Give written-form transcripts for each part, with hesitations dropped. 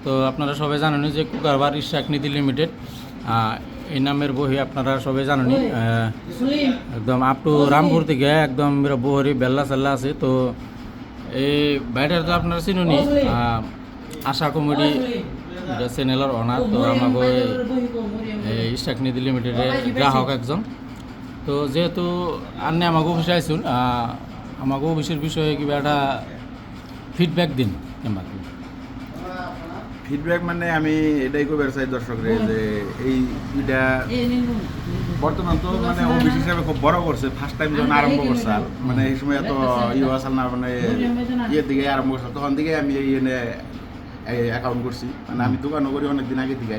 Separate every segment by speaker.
Speaker 1: তো আপনারা সবাই জানেন যে কুকারবার ইশাক নিধি লিমিটেড এই নামের বহি আপনারা সবাই জানেন একদম আপ টু রামপুর থেকে একদম বহরি বেল্লা সেল্লা আছে। তো এই বাইরের তো আপনারা চিনুনি আশা কমেডি চ্যানেলের অনার। তো আমাকে ইশাক নিধি লিমিটেডের গ্রাহক একজন। তো যেহেতু আপনি আমাকে অফিসে আইসুন আমাকে অফিসের বিষয়ে কিবা একটা ফিডব্যাক দিন। কিংবা
Speaker 2: ফিডব্যাক মানে আমি এটাই করবার চাই দর্শকরে যে এইটা বর্তমান তো মানে অফিস হিসাবে খুব বড় করছে। ফার্স্ট টাইম যখন আরম্ভ করছে আর মানে এই সময় এত আসল না, মানে ইয়ের দিকে আরম্ভ করছে তখন থেকে আমি এই অ্যাকাউন্ট করছি। মানে আমি দোকানও করি অনেকদিন আগে থেকে,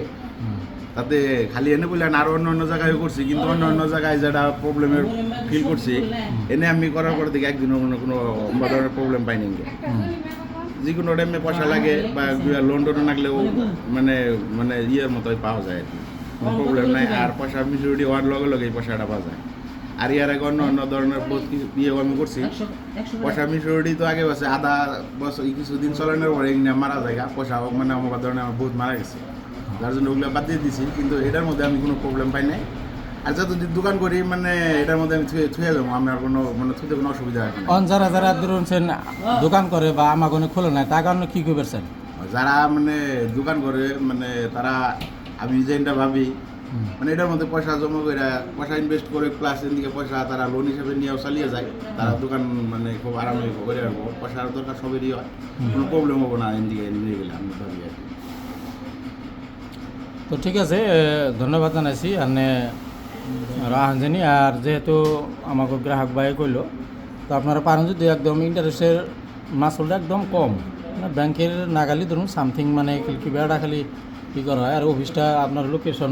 Speaker 2: তাতে খালি এনে বললেন আরও অন্য অন্য জায়গায় করছি, কিন্তু অন্য অন্য জায়গায় যেটা প্রবলেমের ফিল করছি এনে আমি করার পর থেকে একদিনও কোনো ধরনের প্রবলেম পাইনি। যে কোনো টাইমে পয়সা লাগে বা লোন টোন লাগলেও মানে মানে ইয়ের মতোই পাওয়া যায় আর কি, কোনো প্রবলেম নাই। আর পয়সা মেচুরিটি হওয়ার লগে লগে এই পয়সাটা পাওয়া যায়। আর ইয়ার আগে অন্য অন্য ধরনের বহুত ইয়ে আমি করছি। পয়সা মেচুরিটি তো আগে আছে আধা বছর কিছুদিন চলানোর পরে মারা যায়, পয়সা মানে আমার ধরনের আমার বহুত মারা গেছে, যার জন্য ওগুলো বাদ দিয়ে দিছি। কিন্তু এটার মধ্যে আমি কোনো প্রবলেম পাই নাই। আর যতদিন দোকান করি মানে এটার মধ্যে আমি থুয়ে যাবো, আমার কোনো মানে থুতে কোনো অসুবিধা হয় না।
Speaker 1: যারা যারা ধরুন দোকান করে বা আমার কোনো খোলে নাই তার কারণে কী করবেন?
Speaker 2: যারা মানে দোকান করে মানে তারা আমি যেটা ভাবি মানে এটার মধ্যে পয়সা জমা করে পয়সা ইনভেস্ট করে প্লাস এদিকে পয়সা তারা লোন হিসেবে নিয়েও চালিয়ে যায়, তারা দোকান মানে খুব আরামে করে রাখবো। পয়সার দরকার সবেরই হয়, কোনো প্রবলেম হবো না এদিকে নিয়ে গেলে আমি ভাবি আর কি।
Speaker 1: তো ঠিক আছে, ধন্যবাদ জানাইছি আপনি রাহানজানি। আর যেহেতু আমাকে গ্রাহক ভাই কইলো, তো আপনারা পারেন যদি একদম ইন্টারেস্টের মাসুলটা একদম কম, মানে ব্যাংকের নাগালি ধরুন সামথিং মানে কিবা খালি কী করা হয়। আর অফিসটা আপনার লোকেশন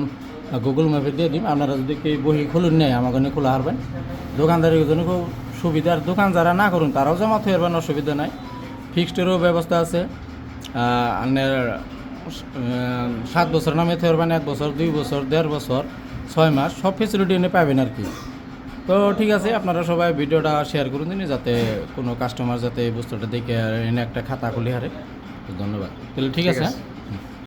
Speaker 1: গুগল ম্যাপে দিয়ে দিন। আপনারা যদি কেউ বহি খুলুন নেই আমাকে নিয়ে খোলা হারবেন। দোকানদারের জন্য খুব সুবিধা। আর দোকান যারা না করুন তারাও জমা থয়ে পারবেন, অসুবিধা নাই। ফিক্সডেরও ব্যবস্থা আছে। আপনার 7 বছর নামে থয়ে পারবেন, 1 বছর, 2 বছর, 1.5 বছর, 6 মাস সব ফেসিলিটি এনে পাবেন আর কি। তো ঠিক আছে, আপনারা সবাই ভিডিওটা শেয়ার করুন দিন, যাতে কোনো কাস্টমার যাতে এই বস্তুটা দেখে এনে একটা খাতা খুলে হারে। ধন্যবাদ। তাহলে ঠিক আছে।